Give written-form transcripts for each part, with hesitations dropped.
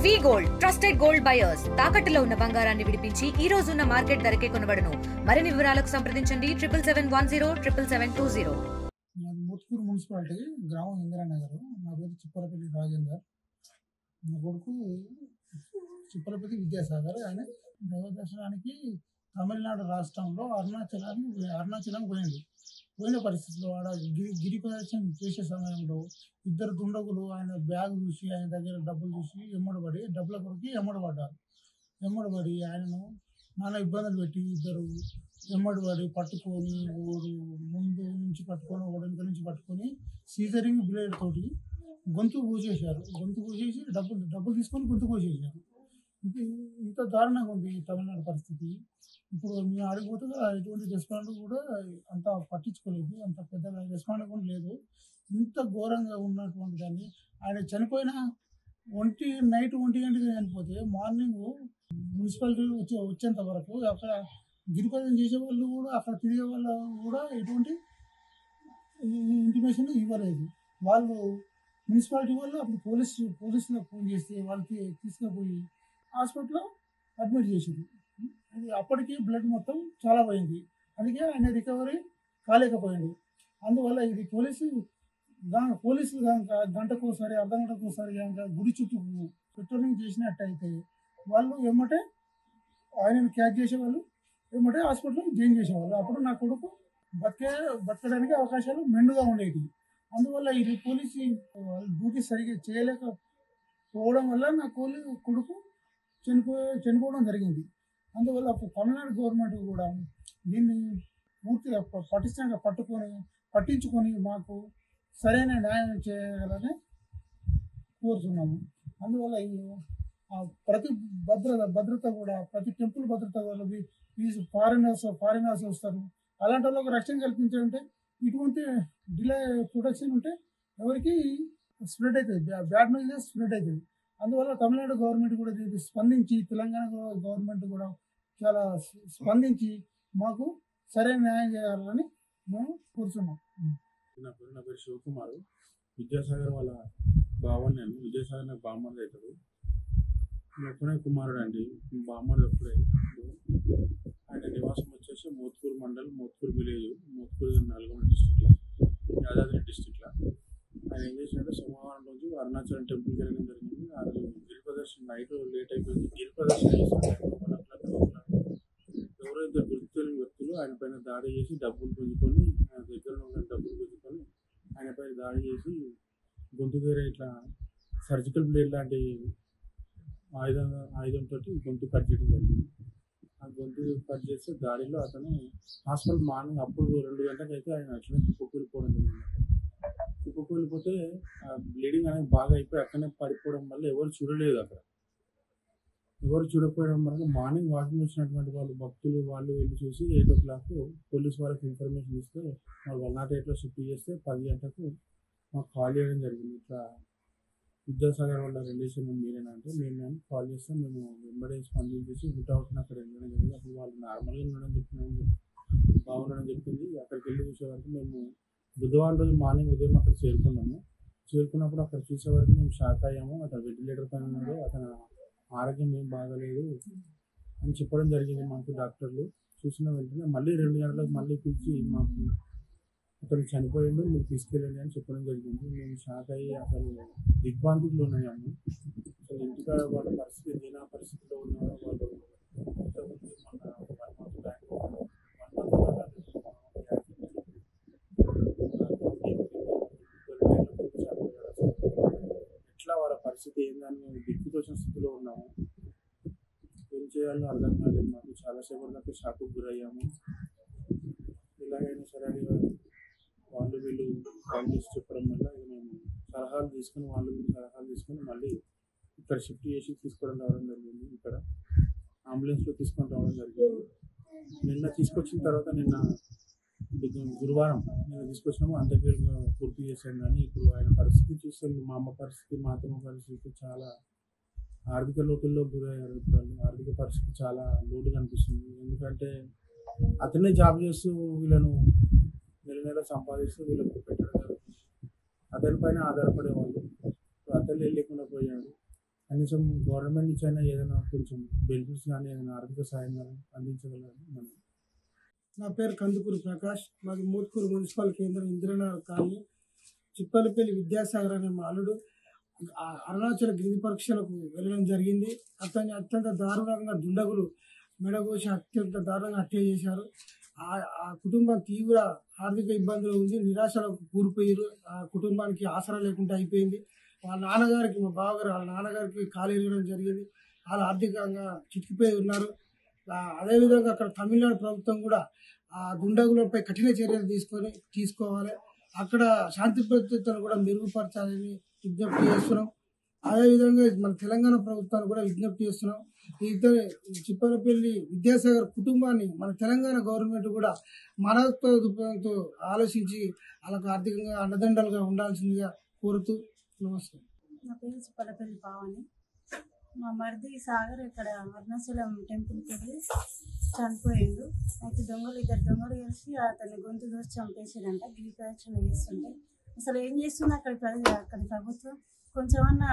వి gold trusted gold buyers తాకట్టులో ఉన్న బంగారాన్ని విడిపించి ఈ రోజు ఉన్న మార్కెట్ ధరకే కొనబడును. మరిన్ని వివరాలకు సంప్రదించండి 7710 మోత్కూరు మున్సిపాలిటీ గ్రామం ఇందిరానగర్. నా పేరు చిప్పలపల్లి రాజేందర్. నా కొడుకు చిప్పలపల్లి విద్యాసాగర్. ఆయన దైవ దర్శనానికి తమిళనాడు రాష్ట్రంలో అరుణాచలం పోయిన పరిస్థితిలో ఆడ గిరి ప్రదర్శన చేసే సమయంలో ఇద్దరు దుండగులు ఆయన బ్యాగ్ చూసి, ఆయన దగ్గర డబ్బులు చూసి డబ్బుల కొరకు ఎమ్మడబడి ఆయనను నానా ఇబ్బందులు పెట్టి ఇద్దరు ఎమ్మడిపడి పట్టుకొని, ముందు నుంచి పట్టుకొని వెనక నుంచి పట్టుకొని సీజరింగ్ బ్లేడ్ తోటి గొంతు కోసేసి డబ్బులు తీసుకొని గొంతు కోసేసారు. ఇంత దారుణంగా ఉంది తమిళనాడు పరిస్థితి. ఇప్పుడు మేము ఆడిపోతే ఎటువంటి రెస్పాండ్ కూడా అంత పట్టించుకోలేదు, అంత పెద్దగా రెస్పాండ్ కూడా లేదు. ఇంత ఘోరంగా ఉన్నటువంటి దాన్ని ఆయన చనిపోయిన నైట్ 1 గంటకి చనిపోతే మార్నింగ్ మున్సిపాలిటీ వచ్చేంత వరకు అక్కడ గిరిపదం చేసే వాళ్ళు కూడా, అక్కడ తిరిగే వాళ్ళు కూడా ఎటువంటి ఇంటిమేషన్ ఇవ్వలేదు. వాళ్ళు మున్సిపాలిటీ వాళ్ళు అప్పుడు పోలీసులకు ఫోన్ చేస్తే వాళ్ళకి తీసుకుపోయి హాస్పిటల్లో అడ్మిట్ చేసింది. అది అప్పటికి బ్లడ్ మొత్తం చాలా పోయింది. అందుకే ఆయన రికవరీ కాలేకపోయింది. అందువల్ల ఇది పోలీసులు కనుక గంటకోసారి, అర్ధగంటకోసారి కనుక గుడి చుట్టూ పెట్రోలింగ్ చేసినట్టయితే వాళ్ళు ఏమంటే ఆయనను క్యాచ్ చేసేవాళ్ళు, ఏమంటే హాస్పిటల్లో జాయిన్ చేసేవాళ్ళు. అప్పుడు నా కొడుకు బతకడానికి అవకాశాలు మెండుగా ఉండేవి. అందువల్ల ఇది పోలీసు డ్యూటీ సరిగ్గా చేయలేకపోవడం వల్ల నా కొడుకు చనిపోవడం జరిగింది. అందువల్ల తమిళనాడు గవర్నమెంట్ కూడా దీన్ని పూర్తిగా పటిష్టంగా పట్టించుకొని మాకు సరైన న్యాయం చేయాలని కోరుతున్నాము. అందువల్ల ప్రతి భద్రత కూడా, ప్రతి టెంపుల్ భద్రత వాళ్ళకి ఫారినర్స్ వస్తారు. అలాంటి వాళ్ళకి రక్షణ కల్పించాలంటే ఇటువంటి డిలే ప్రొటెక్షన్ ఉంటే ఎవరికి స్ప్రెడ్ అవుతుంది, బ్యాడ్ న్యూస్ స్ప్రెడ్ అవుతుంది. అందువల్ల తమిళనాడు గవర్నమెంట్ కూడా దీనికి స్పందించి, తెలంగాణ గవర్నమెంట్ కూడా చాలా స్పందించి మాకు సరైన న్యాయం చేయాలని మేము కోరుతున్నాం. నా పేరు శివకుమార్. విద్యాసాగర్ వాళ్ళ బావని నేను. విద్యాసాగర్ నాకు బామ్మది అవుతాడు. ఒక్కనే కుమారుడు అండి. బామ్మది ఒక్కడే. ఆయన నివాసం వచ్చేసి మోత్కూరు మండల్, మోత్కూరు విలేజ్, మోత్కూరు నల్గొండ డిస్టిక్లో, యాదాద్రి డిస్టిక్లో. ఆయన ఏం చేసినట్టే సోమవారం రోజు అరుణాచలం టెంపుల్కి వెళ్ళడం జరిగింది. ఆ రోజు గిరి ప్రదర్శన నైట్ లేట్ అయిపోయింది. గిరి ప్రదర్శన చేసిన ఎవరో ఇద్దరు గుర్తులేని వ్యక్తులు ఆయన పైన దాడి చేసి డబ్బులు గుంజుకొని, ఆయన దగ్గర ఉన్న డబ్బులు గుంజుకొని ఆయన పైన దాడి చేసి గొంతు దగ్గర ఇట్లా సర్జికల్ బ్లేడ్ లాంటి ఆయుధంతో గొంతు కట్ చేయడం జరిగింది. ఆ గొంతు కట్ చేస్తే దాడిలో అతను హాస్పిటల్ మార్నింగ్ అప్పుడు 2 గంటలకు అయితే ఆయన అట్లనే కుప్పకూలిపోవడం జరిగింది. కుప్పకూలిపోతే ఆ బ్లీడింగ్ అనేది బాగా అయిపోయి అక్కడనే పడిపోవడం వల్ల ఎవరు చూడలేదు. ఎవరు చూడకపోవడం వల్ల మార్నింగ్ వాకింగ్ వచ్చినటువంటి వాళ్ళు, భక్తులు వాళ్ళు వెళ్ళి చూసి 8 o'clock పోలీస్ వాళ్ళకి ఇన్ఫర్మేషన్ ఇస్తే వాళ్ళు 108లో షిఫ్ట్ చేస్తే 10 గంటలకు మాకు కాల్ చేయడం జరిగింది. ఇట్లా విద్యాసాగర్ వాళ్ళ రిలేషన్ మీరేనా అంటే, మేము కాల్ చేస్తే మేము వెంబడే స్పందించేసి హుటాహుటిన అక్కడ వెళ్ళడం జరిగింది. అప్పుడు వాళ్ళు నార్మల్గా బాగుండడం చెప్పింది. అక్కడికి వెళ్ళి చూసే వరకు మేము బుధవారం రోజు మార్నింగ్ ఉదయం అక్కడ చేరుకున్నప్పుడు అక్కడ చూసే వరకు మేము షాక్ అయ్యాము. అతను వెంటిలేటర్ పైన ఉన్నాడు, అతను ఆరోగ్యం ఏం బాగలేదు అని చెప్పడం జరిగింది. మాకు డాక్టర్లు చూసిన వెంటనే మళ్ళీ 2 గంటలకు మళ్ళీ పిలిచి మాకు అతను చనిపోయిండు, మీరు తీసుకెళ్ళండి అని చెప్పడం జరిగింది. మేము షాక్ అయ్యి అసలు దిగ్భ్రాంతిలో ఉన్నాము. అసలు ఇంటికాడ వాళ్ళ పరిస్థితి దీనా పరిస్థితిలో ఉన్నారో వాళ్ళు ఎట్లా వాళ్ళ పరిస్థితి ఏందని మేము దిక్కుతోచిన స్థితిలో ఉన్నాము. ఏం చేయాలో అర్థం కాలేదు మాకు. చాలాసేపు దాకా షాక్కు గురయ్యాము. ఎలాగైనా సరే వాళ్ళు వీళ్ళు కాల్ చేసి చెప్పడం వల్ల మేము సలహాలు తీసుకొని మళ్ళీ ఇక్కడ షిఫ్ట్ చేసి తీసుకొని రావడం జరిగింది. ఇక్కడ అంబులెన్స్లో తీసుకొని రావడం జరిగింది. నిన్న తీసుకొచ్చిన తర్వాత గురువారం తీసుకొచ్చినాము, అంత్యక్రియలు పూర్తి చేశాను. కానీ ఇప్పుడు ఆయన పరిస్థితి చూస్తే మా అమ్మ పరిస్థితి, మా అత్తమ్మ పరిస్థితి చాలా ఆర్థిక లోతుల్లో గురయ్యారు. ఇప్పుడు ఆర్థిక పరిస్థితి చాలా లోటుగా అనిపిస్తుంది. ఎందుకంటే అతనే జాబ్ చేస్తూ వీళ్ళను నెల సంపాదిస్తూ వీళ్ళకి పెట్టడం జరుగుతుంది. అతని పైన ఆధారపడేవాళ్ళు. అతను లేకుండా పోయాడు. కనీసం గవర్నమెంట్ నుంచి అయినా ఏదైనా కొంచెం బెనిఫిట్స్ కానీ ఏదైనా ఆర్థిక సాయం కానీ అందించగలరని మనం. నా పేరు కందుకూరి ప్రకాష్, మాది మోత్కూరు మున్సిపల్ కేంద్రం ఇందిరానగర్ కాలనీ. చిప్పలపల్లి విద్యాసాగర్ అనే మా అల్లుడు అరుణాచల గిరి పరీక్షలకు వెళ్ళడం జరిగింది. అతన్ని అత్యంత దారుణంగా దుండగులు మెడగోసి అత్యంత దారుణంగా హత్య చేశారు. ఆ కుటుంబం తీవ్ర ఆర్థిక ఇబ్బందులు ఉంది, నిరాశలకు కూలిపోయారు. ఆ కుటుంబానికి ఆసరా లేకుండా అయిపోయింది. వాళ్ళ నాన్నగారికి, మా బావగారు వాళ్ళ నాన్నగారికి కాలు ఎరగడం జరిగింది. వాళ్ళు ఆర్థికంగా చిక్కిపోయి ఉన్నారు. అదేవిధంగా అక్కడ తమిళనాడు ప్రభుత్వం కూడా ఆ దుండగులపై కఠిన చర్యలు తీసుకోవాలి. అక్కడ శాంతి భద్రతను కూడా మెరుగుపరచాలని విజ్ఞప్తి చేస్తున్నాం. అదేవిధంగా మన తెలంగాణ ప్రభుత్వాన్ని కూడా విజ్ఞప్తి చేస్తున్నాం. ఇద్దరు చిప్పలపల్లి విద్యాసాగర్ కుటుంబాన్ని మన తెలంగాణ గవర్నమెంట్ కూడా మానవత్వ దృక్పథంతో ఆలోచించి వాళ్ళకు ఆర్థికంగా అండదండలుగా ఉండాల్సిందిగా కోరుతూ నమస్కారం. నా పేరు చిప్పలపల్లి పావని. మా మరిది సాగర్ ఇక్కడ అరుణాచలం టెంపుల్కి వెళ్ళి చనిపోయిండు. అయితే ఇద్దరు దొంగలు కలిసి అతన్ని గొంతు దోసి చంపేసారంట. గిరి ప్రదక్షిణ చేస్తుంటే అసలు ఏం చేస్తుంది అక్కడి ప్రభుత్వం? కొంచెమన్నా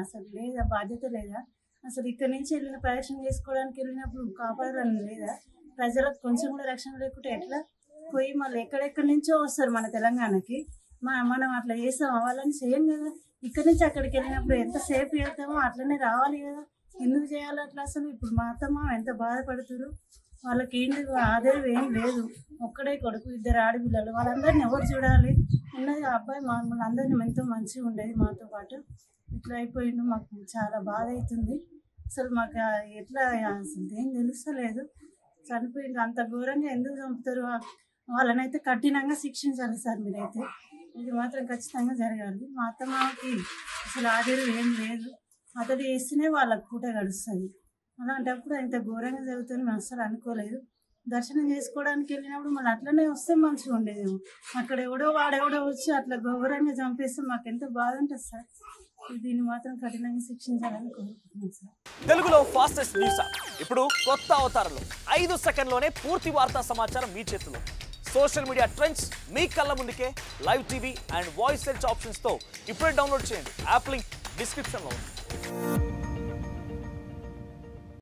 అసలు లేదా, బాధ్యత లేదా? అసలు ఇక్కడి నుంచి వెళ్ళిన ప్రదక్షిణ చేసుకోవడానికి వెళ్ళినప్పుడు కాపాడాలని లేదా? ప్రజలకు కొంచెం కూడా రక్షణ లేకుంటే ఎట్లా? పోయి మళ్ళీ ఎక్కడెక్కడి నుంచో వస్తారు మన తెలంగాణకి. మనం అట్లా చేస్తాం, వాళ్ళని చేయం కదా. ఇక్కడి నుంచి అక్కడికి వెళ్ళినప్పుడు ఎంత సేఫ్ వెళ్తామో అట్లనే రావాలి కదా. ఎందుకు చేయాలి అట్లా? అసలు ఇప్పుడు మా అత్తమ్మ ఎంత బాధపడుతున్నారు. వాళ్ళకి ఏంటి ఆదాయం ఏం లేదు, ఒక్కడే కొడుకు, ఇద్దరు ఆడపిల్లలు. వాళ్ళందరినీ ఎవరు చూడాలి? ఉన్నది ఆ అబ్బాయి మమ్మల్ని అందరినీ ఎంతో మంచిగా ఉండేది మాతో పాటు. ఇట్లా అయిపోయిండు. మాకు చాలా బాధ అవుతుంది. అసలు మాకు ఎట్లా అసలు ఏం తెలుస్తలేదు. చనిపోయిండు. అంత ఘోరంగా ఎందుకు చంపుతారు? వాళ్ళనైతే కఠినంగా శిక్షించాలి సార్ మీరైతే. ఇది మాత్రం ఖచ్చితంగా జరగాలి. మా అత్తమ్మకి అసలు ఆదాయం ఏం లేదు, అతడు వేస్తేనే వాళ్ళకు పూట గడుస్తుంది. అలాంటప్పుడు ఇంత ఘోరంగా జరుగుతుంది మేము అసలు అనుకోలేదు. దర్శనం చేసుకోవడానికి వెళ్ళినప్పుడు మళ్ళీ అట్లనే వస్తే మంచిగా ఉండేదేమో. అక్కడ వాడెవడో వచ్చి అట్లా ఘోరంగా చంపేస్తే మాకు ఎంతో బాధ ఉంటుంది సార్. దీన్ని మాత్రం కఠినంగా శిక్షించాలని కోరుకుంటున్నాను సార్. తెలుగులో ఫాస్టెస్ట్ న్యూస్ ఇప్పుడు కొత్త అవతారంలో 5 సెకండ్లోనే పూర్తి వార్తా సమాచారం మీ చేతిలో. సోషల్ మీడియా ట్రెండ్స్ మీ కళ్ళ ముందుకే live TV and voice search ఆప్షన్స్తో ఇప్పుడే డౌన్లోడ్ చేయండి. యాప్ లింక్ డిస్క్రిప్షన్లో ఉంది.